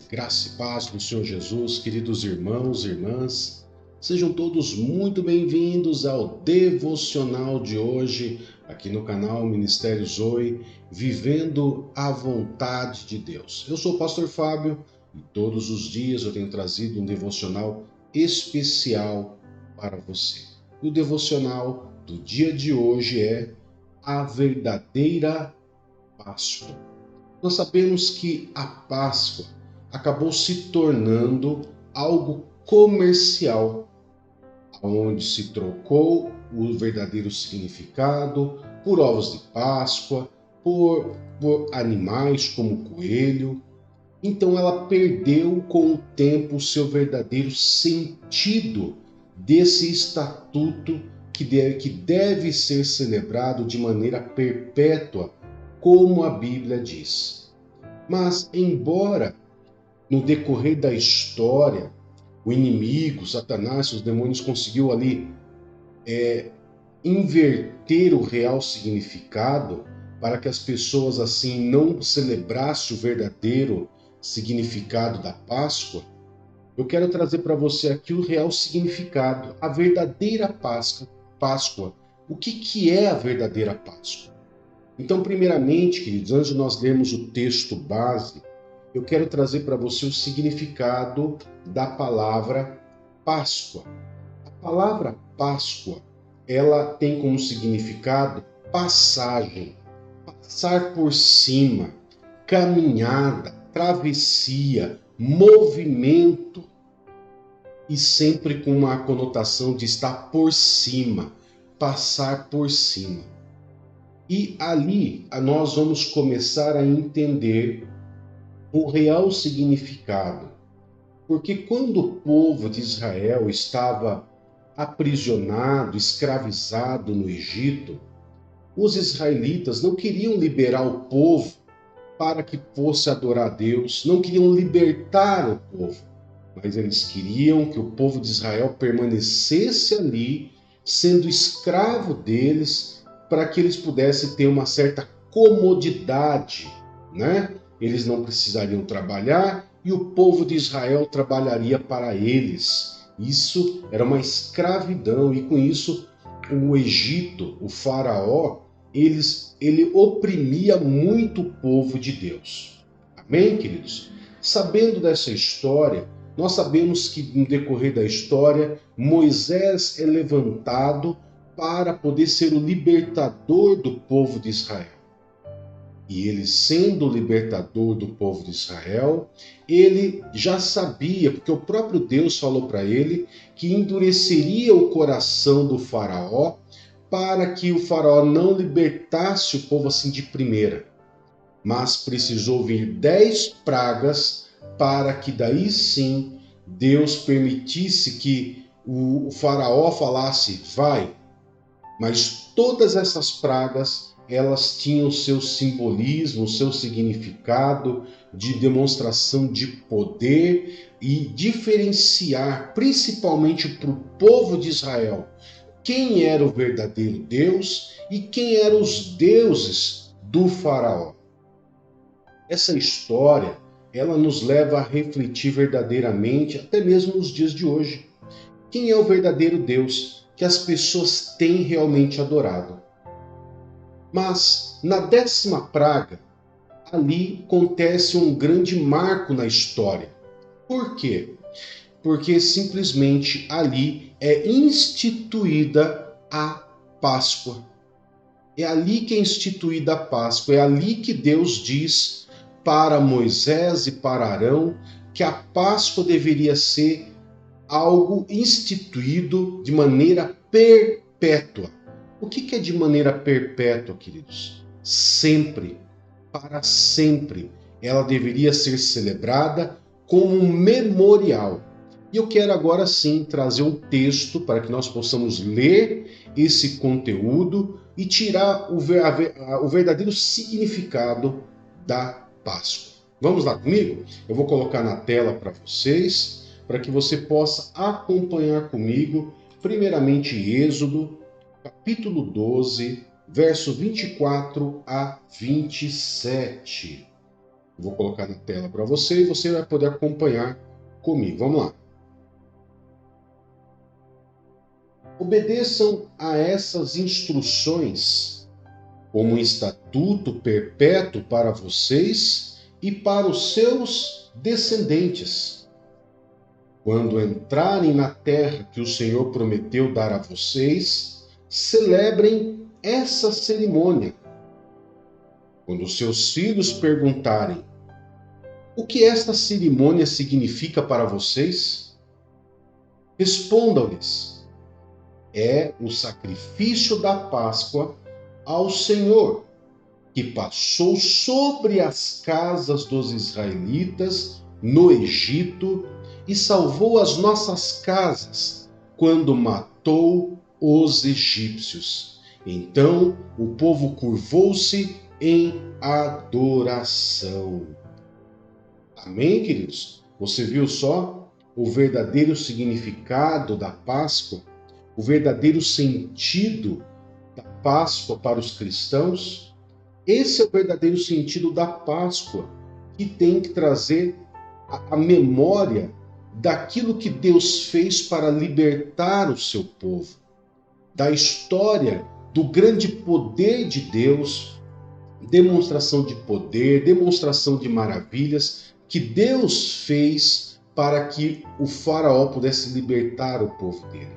Graça e paz do Senhor Jesus, queridos irmãos e irmãs, sejam todos muito bem-vindos ao devocional de hoje, aqui no canal Ministério Zoe, vivendo a vontade de Deus. Eu sou o pastor Fábio e todos os dias eu tenho trazido um devocional especial para você. E o devocional do dia de hoje é a verdadeira Páscoa. Nós sabemos que a Páscoa acabou se tornando algo comercial, onde se trocou o verdadeiro significado por ovos de Páscoa, por animais como coelho. Então ela perdeu com o tempo o seu verdadeiro sentido desse estatuto que deve ser celebrado de maneira perpétua, como a Bíblia diz. Mas, embora no decorrer da história, o inimigo, Satanás, os demônios conseguiu ali inverter o real significado para que as pessoas assim não celebrassem o verdadeiro significado da Páscoa. Eu quero trazer para você aqui o real significado, a verdadeira Páscoa. O que é a verdadeira Páscoa? Então, primeiramente, queridos, antes de nós lermos o texto base, eu quero trazer para você o significado da palavra Páscoa. A palavra Páscoa, ela tem como significado passagem, passar por cima, caminhada, travessia, movimento, e sempre com uma conotação de estar por cima, passar por cima. E ali nós vamos começar a entender o real significado. Porque quando o povo de Israel estava aprisionado, escravizado no Egito, os israelitas não queriam liberar o povo para que fosse adorar a Deus, não queriam libertar o povo, mas eles queriam que o povo de Israel permanecesse ali, sendo escravo deles, para que eles pudessem ter uma certa comodidade, né? Eles não precisariam trabalhar e o povo de Israel trabalharia para eles. Isso era uma escravidão e com isso o Egito, o faraó, ele oprimia muito o povo de Deus. Amém, queridos? Sabendo dessa história, nós sabemos que no decorrer da história, Moisés é levantado para poder ser o libertador do povo de Israel. E ele, sendo o libertador do povo de Israel, ele já sabia, porque o próprio Deus falou para ele, que endureceria o coração do faraó para que o faraó não libertasse o povo assim de primeira. Mas precisou vir 10 pragas para que daí sim Deus permitisse que o faraó falasse, vai. Mas todas essas pragas, elas tinham seu simbolismo, seu significado de demonstração de poder e diferenciar, principalmente para o povo de Israel, quem era o verdadeiro Deus e quem eram os deuses do faraó. Essa história, ela nos leva a refletir verdadeiramente, até mesmo nos dias de hoje. Quem é o verdadeiro Deus que as pessoas têm realmente adorado? Mas na 10ª praga, ali acontece um grande marco na história. Por quê? Porque simplesmente ali é instituída a Páscoa. É ali que é instituída a Páscoa, é ali que Deus diz para Moisés e para Arão que a Páscoa deveria ser algo instituído de maneira perpétua. O que é de maneira perpétua, queridos? Sempre, para sempre, ela deveria ser celebrada como um memorial. E eu quero agora sim trazer um texto para que nós possamos ler esse conteúdo e tirar o verdadeiro significado da Páscoa. Vamos lá comigo? Eu vou colocar na tela para vocês, para que você possa acompanhar comigo, primeiramente Êxodo, capítulo 12, verso 24 a 27. Vou colocar na tela para você e você vai poder acompanhar comigo. Vamos lá. Obedeçam a essas instruções como um estatuto perpétuo para vocês e para os seus descendentes. Quando entrarem na terra que o Senhor prometeu dar a vocês, celebrem essa cerimônia. Quando seus filhos perguntarem: o que esta cerimônia significa para vocês? Respondam-lhes: é o sacrifício da Páscoa ao Senhor, que passou sobre as casas dos israelitas no Egito e salvou as nossas casas quando matou os egípcios. Então o povo curvou-se em adoração. Amém, queridos? Você viu só o verdadeiro significado da Páscoa? O verdadeiro sentido da Páscoa para os cristãos? Esse é o verdadeiro sentido da Páscoa, que tem que trazer a memória daquilo que Deus fez para libertar o seu povo, da história do grande poder de Deus, demonstração de poder, demonstração de maravilhas que Deus fez para que o faraó pudesse libertar o povo dele.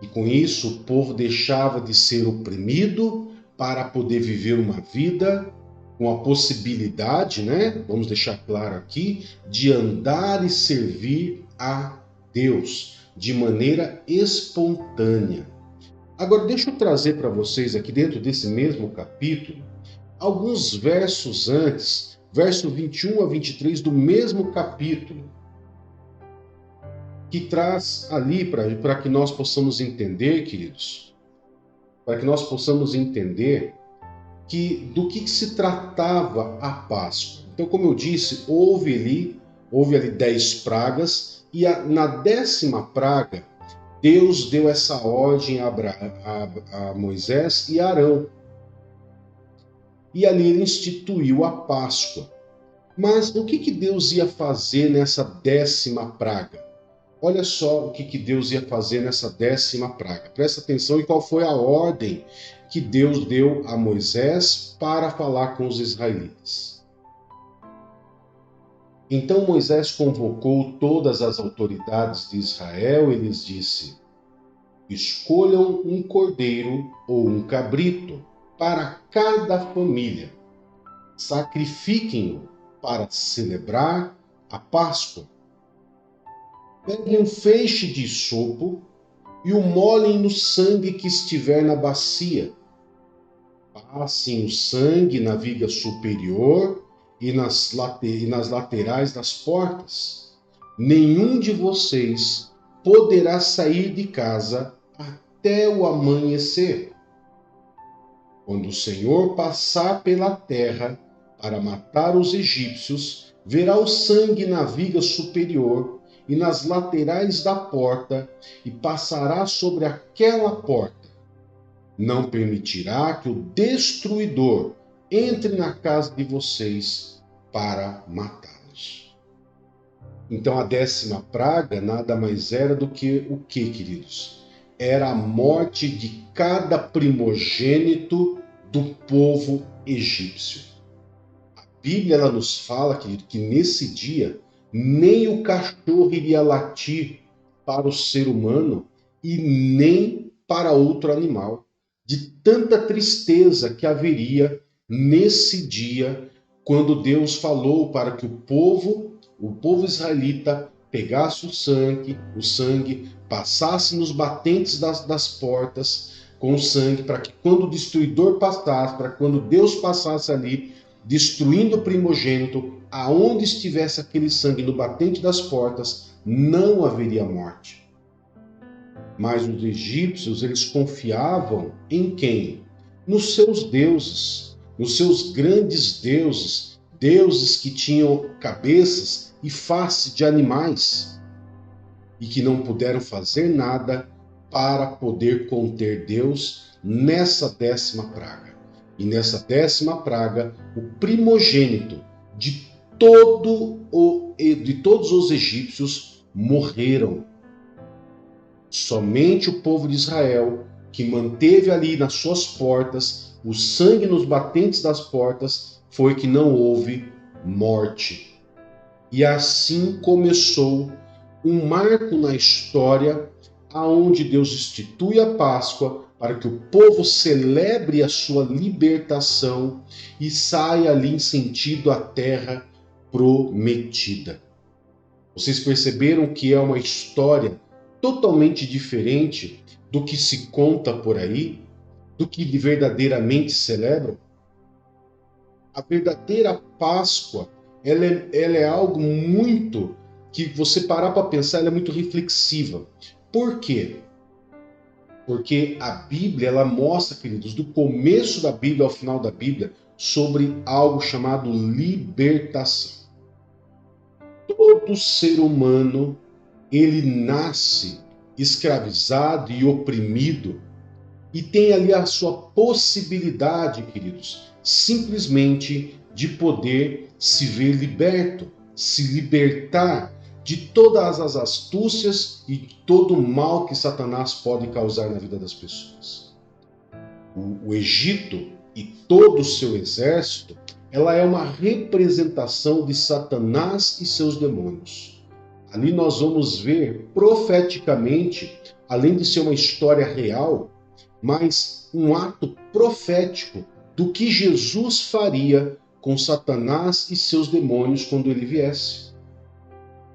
E com isso o povo deixava de ser oprimido para poder viver uma vida com a possibilidade, vamos deixar claro aqui, de andar e servir a Deus de maneira espontânea. Agora, deixa eu trazer para vocês aqui dentro desse mesmo capítulo, alguns versos antes, verso 21 a 23 do mesmo capítulo, que traz ali para que nós possamos entender, queridos, para que nós possamos entender do que se tratava a Páscoa. Então, como eu disse, houve ali 10 pragas, e na 10ª praga, Deus deu essa ordem a Moisés e a Arão. E ali ele instituiu a Páscoa. Mas o que Deus ia fazer nessa 10ª praga? Olha só o que Deus ia fazer nessa 10ª praga. Presta atenção em qual foi a ordem que Deus deu a Moisés para falar com os israelitas. Então Moisés convocou todas as autoridades de Israel e lhes disse: escolham um cordeiro ou um cabrito para cada família. Sacrifiquem-o para celebrar a Páscoa. Peguem um feixe de isopo e o molhem no sangue que estiver na bacia. Passem o sangue na viga superior e nas laterais das portas. Nenhum de vocês poderá sair de casa até o amanhecer. Quando o Senhor passar pela terra para matar os egípcios, verá o sangue na viga superior e nas laterais da porta, e passará sobre aquela porta. Não permitirá que o destruidor entre na casa de vocês para matá-los. Então a 10ª praga nada mais era do que o que, queridos? Era a morte de cada primogênito do povo egípcio. A Bíblia ela nos fala, querido, que nesse dia nem o cachorro iria latir para o ser humano e nem para outro animal, de tanta tristeza que haveria nesse dia, quando Deus falou para que o povo israelita pegasse o sangue, passasse nos batentes das portas com o sangue, para que quando o destruidor passasse, para quando Deus passasse ali, destruindo o primogênito, aonde estivesse aquele sangue no batente das portas, não haveria morte. Mas os egípcios, eles confiavam em quem? Nos seus deuses, nos seus grandes deuses, deuses que tinham cabeças e face de animais, e que não puderam fazer nada para poder conter Deus nessa 10ª praga. E nessa 10ª praga, o primogênito de de todos os egípcios morreram. Somente o povo de Israel, que manteve ali nas suas portas o sangue nos batentes das portas, foi que não houve morte. E assim começou um marco na história aonde Deus institui a Páscoa para que o povo celebre a sua libertação e saia ali em sentido à terra prometida. Vocês perceberam que é uma história totalmente diferente do que se conta por aí, do que verdadeiramente celebram? A verdadeira Páscoa, ela é algo muito que você parar para pensar, ela é muito reflexiva. Por quê? Porque a Bíblia, ela mostra, queridos, do começo da Bíblia ao final da Bíblia, sobre algo chamado libertação. Todo ser humano, ele nasce escravizado e oprimido e tem ali a sua possibilidade, queridos, simplesmente de poder se ver liberto, se libertar de todas as astúcias e de todo o mal que Satanás pode causar na vida das pessoas. O Egito e todo o seu exército, ela é uma representação de Satanás e seus demônios. Ali nós vamos ver profeticamente, além de ser uma história real, mas um ato profético do que Jesus faria com Satanás e seus demônios quando ele viesse.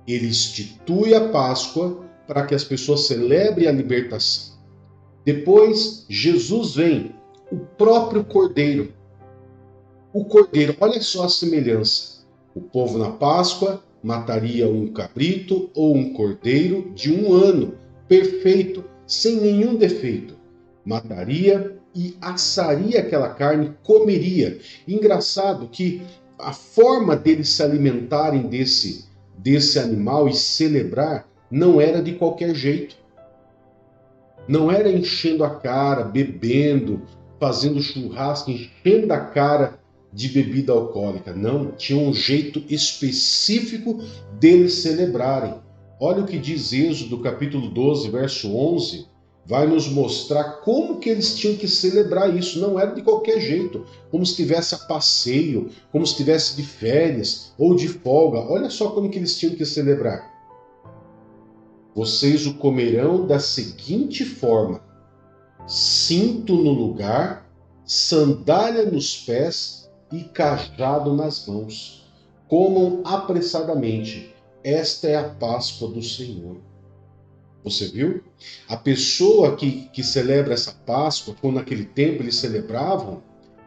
Ele institui a Páscoa para que as pessoas celebrem a libertação. Depois, Jesus vem, o próprio Cordeiro. O Cordeiro, olha só a semelhança. O povo na Páscoa mataria um cabrito ou um cordeiro de 1 ano, perfeito, sem nenhum defeito. Mataria e assaria aquela carne, comeria. Engraçado que a forma deles se alimentarem desse animal e celebrar não era de qualquer jeito. Não era enchendo a cara, bebendo, fazendo churrasco, enchendo a cara de bebida alcoólica. Não, tinha um jeito específico deles celebrarem. Olha o que diz Êxodo, capítulo 12, verso 11, vai nos mostrar como que eles tinham que celebrar isso. Não era de qualquer jeito, como se estivesse a passeio, como se estivesse de férias ou de folga. Olha só como que eles tinham que celebrar. Vocês o comerão da seguinte forma: cinto no lugar, sandália nos pés e cajado nas mãos. Comam apressadamente. Esta é a Páscoa do Senhor. Você viu? A pessoa que celebra essa Páscoa, quando naquele tempo eles celebravam,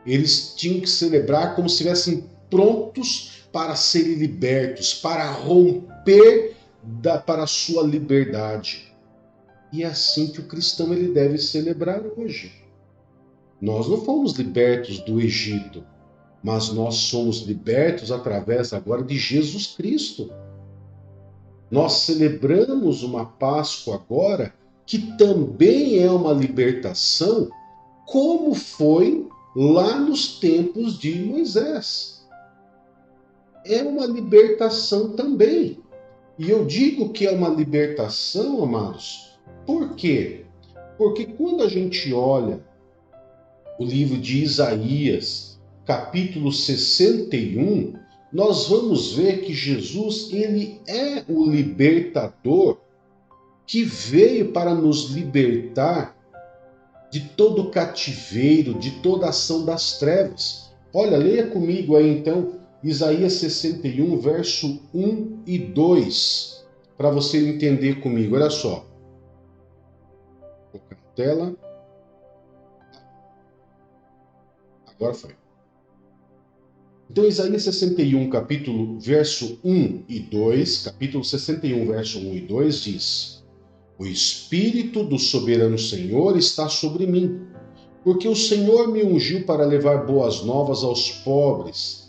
eles tinham que celebrar como se estivessem prontos para serem libertos, para romper para a sua liberdade. E é assim que o cristão ele deve celebrar hoje. Nós não fomos libertos do Egito, mas nós somos libertos através agora de Jesus Cristo. Nós celebramos uma Páscoa agora que também é uma libertação, como foi lá nos tempos de Moisés. É uma libertação também. E eu digo que é uma libertação, amados, por quê? Porque quando a gente olha o livro de Isaías, capítulo 61, nós vamos ver que Jesus, ele é o libertador que veio para nos libertar de todo cativeiro, de toda ação das trevas. Olha, leia comigo aí então, Isaías 61, verso 1 e 2, para você entender comigo. Olha só. Vou colocar na tela. Agora foi. Então, Isaías 61, verso 1 e 2, capítulo 61, verso 1 e 2 diz: O Espírito do soberano Senhor está sobre mim, porque o Senhor me ungiu para levar boas novas aos pobres.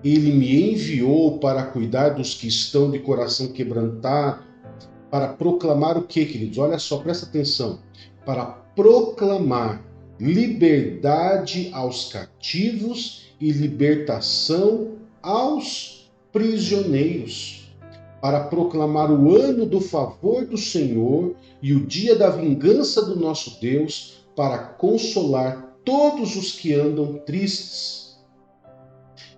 Ele me enviou para cuidar dos que estão de coração quebrantado, para proclamar o quê, queridos? Olha só, presta atenção. Para proclamar liberdade aos cativos e libertação aos prisioneiros, para proclamar o ano do favor do Senhor e o dia da vingança do nosso Deus, para consolar todos os que andam tristes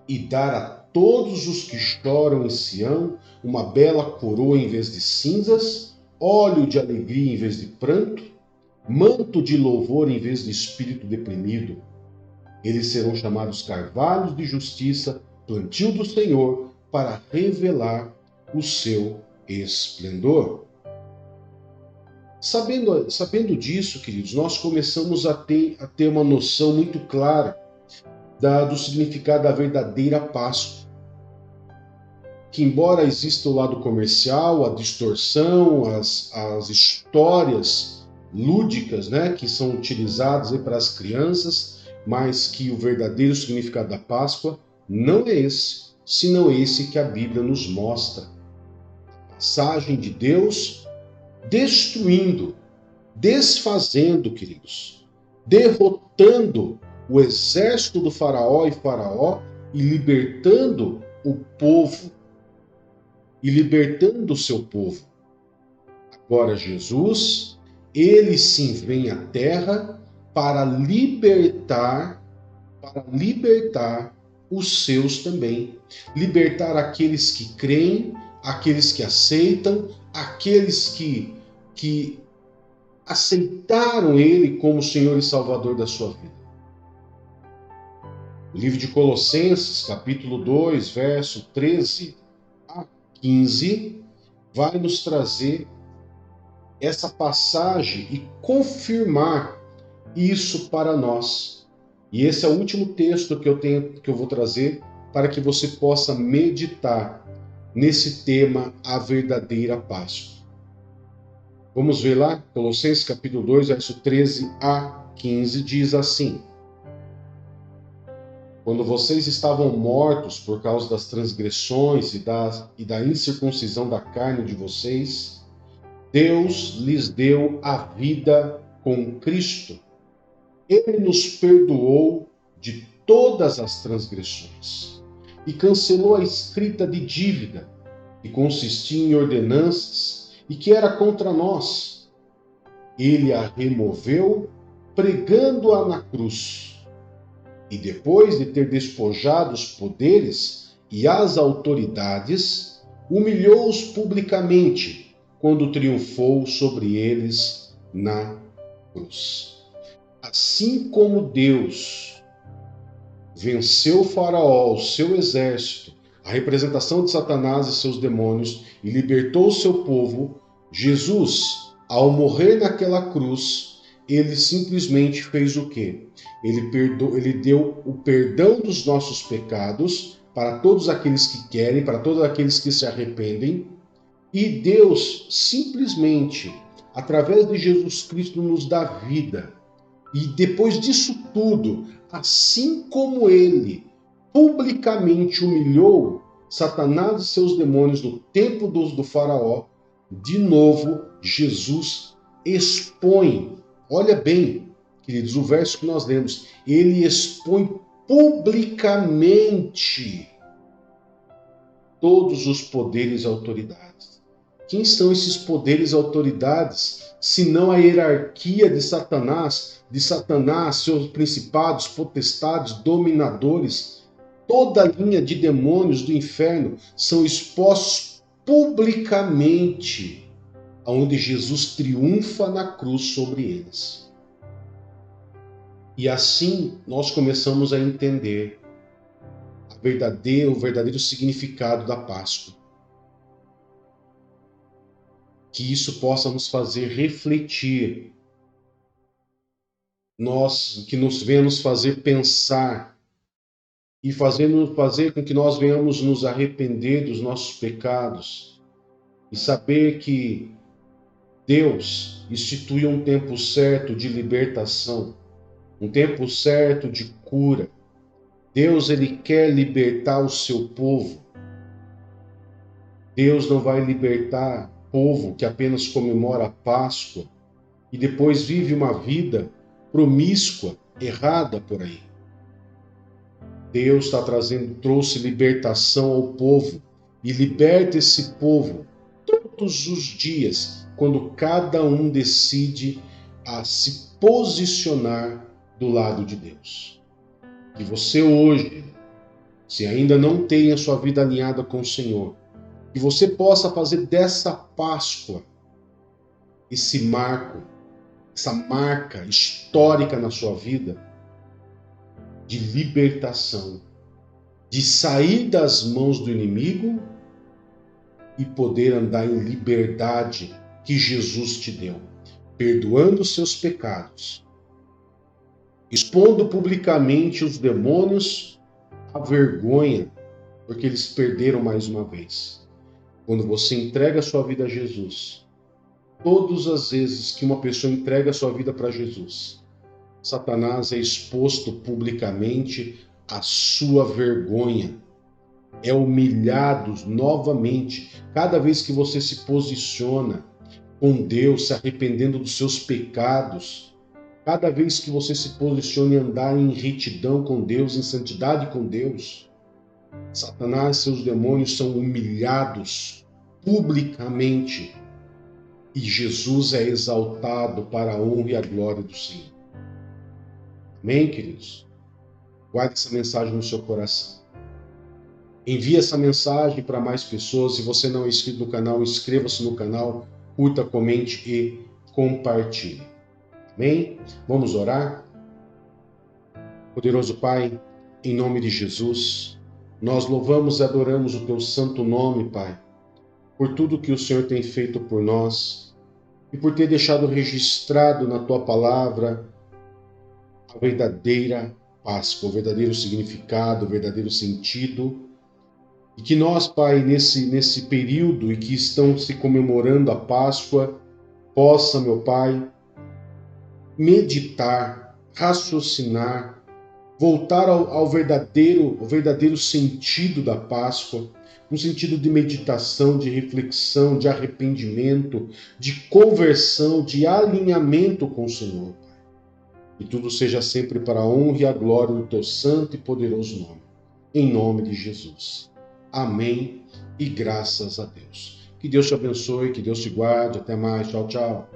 e dar a todos os que choram em Sião uma bela coroa em vez de cinzas, óleo de alegria em vez de pranto, manto de louvor em vez de espírito deprimido. Eles serão chamados carvalhos de justiça, plantio do Senhor, para revelar o seu esplendor. Sabendo disso, queridos, nós começamos a ter uma noção muito clara do significado da verdadeira Páscoa. Que embora exista o lado comercial, a distorção, as histórias lúdicas, né, que são utilizadas aí para as crianças, mas que o verdadeiro significado da Páscoa não é esse, senão esse que a Bíblia nos mostra. A passagem de Deus destruindo, desfazendo, queridos, derrotando o exército do Faraó e libertando o povo, e libertando o seu povo. Agora Jesus, ele sim vem à terra para libertar os seus também. Libertar aqueles que creem, aqueles que aceitam, aqueles que aceitaram ele como Senhor e Salvador da sua vida. O livro de Colossenses, capítulo 2, verso 13 a 15, vai nos trazer essa passagem e confirmar isso para nós. E esse é o último texto que eu vou trazer para que você possa meditar nesse tema, a verdadeira Páscoa. Vamos ver lá? Colossenses capítulo 2, verso 13 a 15 diz assim: quando vocês estavam mortos por causa das transgressões e da incircuncisão da carne de vocês, Deus lhes deu a vida com Cristo. Ele nos perdoou de todas as transgressões e cancelou a escrita de dívida, que consistia em ordenanças e que era contra nós. Ele a removeu, pregando-a na cruz. E depois de ter despojado os poderes e as autoridades, humilhou-os publicamente, quando triunfou sobre eles na cruz. Assim como Deus venceu o Faraó, o seu exército, a representação de Satanás e seus demônios, e libertou o seu povo, Jesus, ao morrer naquela cruz, ele simplesmente fez o quê? Ele deu o perdão dos nossos pecados para todos aqueles que querem, para todos aqueles que se arrependem, e Deus simplesmente, através de Jesus Cristo, nos dá vida. E depois disso tudo, assim como ele publicamente humilhou Satanás e seus demônios no tempo do Faraó, de novo Jesus expõe, olha bem, queridos, o verso que nós lemos, ele expõe publicamente todos os poderes e autoridades. Quem são esses poderes e autoridades, senão a hierarquia de Satanás, seus principados, potestades, dominadores? Toda a linha de demônios do inferno são expostos publicamente, onde Jesus triunfa na cruz sobre eles. E assim nós começamos a entender o verdadeiro significado da Páscoa. Que isso possa nos fazer refletir, que nos venha nos fazer pensar e fazer com que nós venhamos nos arrepender dos nossos pecados e saber que Deus instituiu um tempo certo de libertação, um tempo certo de cura. Deus, ele quer libertar o seu povo. Deus não vai libertar povo que apenas comemora a Páscoa e depois vive uma vida promíscua, errada por aí. Deus trouxe libertação ao povo e liberta esse povo todos os dias, quando cada um decide a se posicionar do lado de Deus. Que você hoje, se ainda não tem a sua vida alinhada com o Senhor, que você possa fazer dessa Páscoa esse marco, essa marca histórica na sua vida de libertação, de sair das mãos do inimigo e poder andar em liberdade que Jesus te deu, perdoando os seus pecados, expondo publicamente os demônios à vergonha, porque eles perderam mais uma vez. Quando você entrega a sua vida a Jesus, todas as vezes que uma pessoa entrega a sua vida para Jesus, Satanás é exposto publicamente à sua vergonha, é humilhado novamente. Cada vez que você se posiciona com Deus, se arrependendo dos seus pecados, cada vez que você se posiciona em andar em retidão com Deus, em santidade com Deus, Satanás e seus demônios são humilhados publicamente e Jesus é exaltado para a honra e a glória do Senhor. Amém, queridos? Guarde essa mensagem no seu coração. Envie essa mensagem para mais pessoas. Se você não é inscrito no canal, inscreva-se no canal, curta, comente e compartilhe. Amém? Vamos orar? Poderoso Pai, em nome de Jesus, nós louvamos e adoramos o Teu santo nome, Pai, por tudo que o Senhor tem feito por nós e por ter deixado registrado na Tua palavra a verdadeira Páscoa, o verdadeiro significado, o verdadeiro sentido. E que nós, Pai, nesse período em que estão se comemorando a Páscoa, possa, meu Pai, meditar, raciocinar, voltar ao verdadeiro sentido da Páscoa, um sentido de meditação, de reflexão, de arrependimento, de conversão, de alinhamento com o Senhor. E tudo seja sempre para a honra e a glória do Teu santo e poderoso nome. Em nome de Jesus. Amém e graças a Deus. Que Deus te abençoe, que Deus te guarde. Até mais. Tchau, tchau.